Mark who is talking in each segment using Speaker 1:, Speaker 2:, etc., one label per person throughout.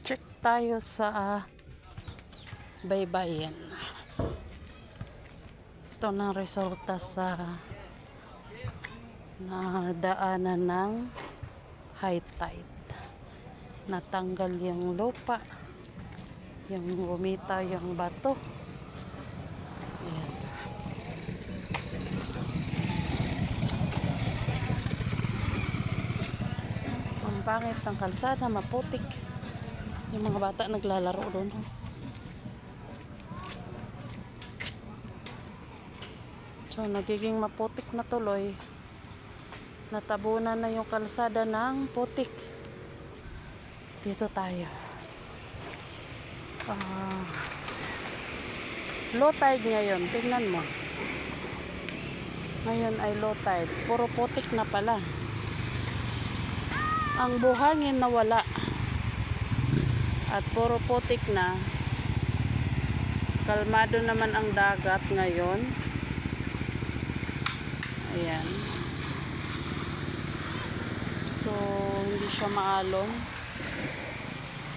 Speaker 1: check tayo sa baybayin. Ito na resulta sa nadaanan ng high tide. Natanggal yung lupa, yung umita yung bato. Ayan. Ang pangit ng kalsada, maputik. Yung mga bata naglalaro doon. So, nagiging maputik na tuloy. Natabunan na yung kalsada ng putik. Dito tayo. Low tide ngayon. Tingnan mo. Ngayon ay low tide. Puro putik na pala. Ang buhangin nawala. At puro putik na. Kalmado naman ang dagat ngayon. Ayan. So, hindi siya maalon.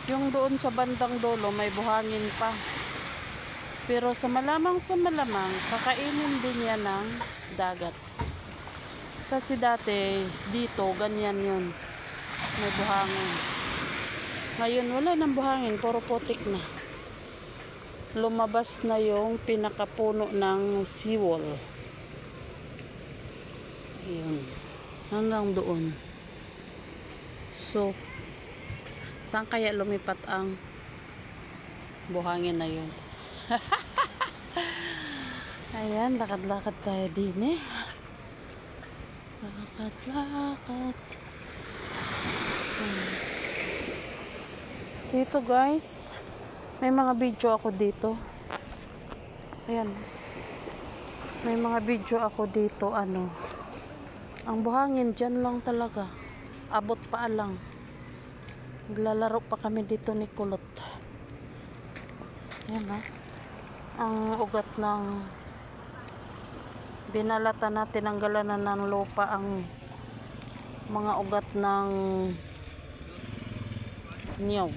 Speaker 1: Yung doon sa bandang dulo, may buhangin pa. Pero sa malamang, kakainin din yan ng dagat. Kasi dati, dito, ganyan yun. May buhangin. Ngayon, wala nang buhangin. Puro putik na. Lumabas na yung pinakapuno ng seawall. Ayun. Hanggang doon. So, saan kaya lumipat ang buhangin na yun? Ayan, lakad-lakad tayo din eh. Lakad-lakad. Dito guys, may mga video ako dito. Ayan. May mga video ako dito, ano. Ang buhangin dyan lang talaga. Abot pa lang. Naglalaro pa kami dito ni Kulot. Ayan ha. Ang ugat ng binalatan natin, ang galanan ng lupa, ang mga ugat ng niyog.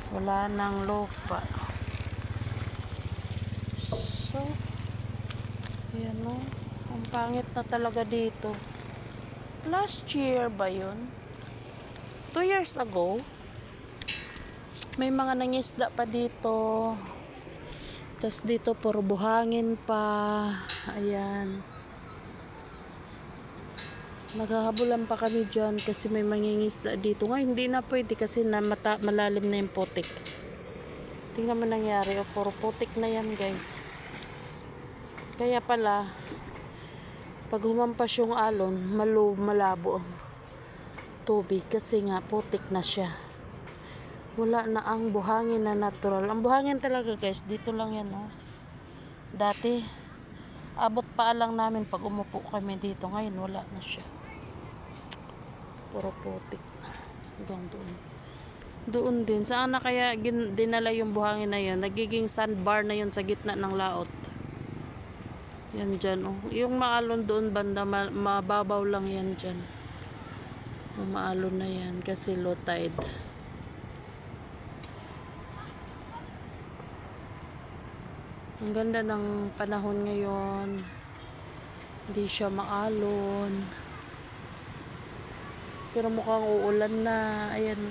Speaker 1: Wala nang lupa. So, ayan o. Ang pangit na talaga dito. Last year ba yun? 2 years ago, may mga nangisda pa dito. Tapos dito puro buhangin pa. Ayan. Naghahabulan pa kami dyan kasi may mangingisda dito. Ngayon hindi na pwede kasi malalim na yung putik. Tingnan mo nangyari. O, puro putik na yan guys. Kaya pala, pag humampas yung alon, malabo ang tubig kasi nga putik na siya. Wala na ang buhangin na natural. Ang buhangin talaga guys, dito lang yan oh. Dati, abot pa lang namin pag umupo kami dito. Ngayon wala na siya. Puro putik na. Hanggang doon. Doon din. Saan na kaya dinala yung buhangin na yun? Nagiging sandbar na yun sa gitna ng laot. Yan dyan oh. Yung maalon doon banda, mababaw lang yan dyan. Yung maalon na yan kasi low tide. Ang ganda ng panahon ngayon. Hindi siya maalon. Pero mukhang uulan na. Ayan.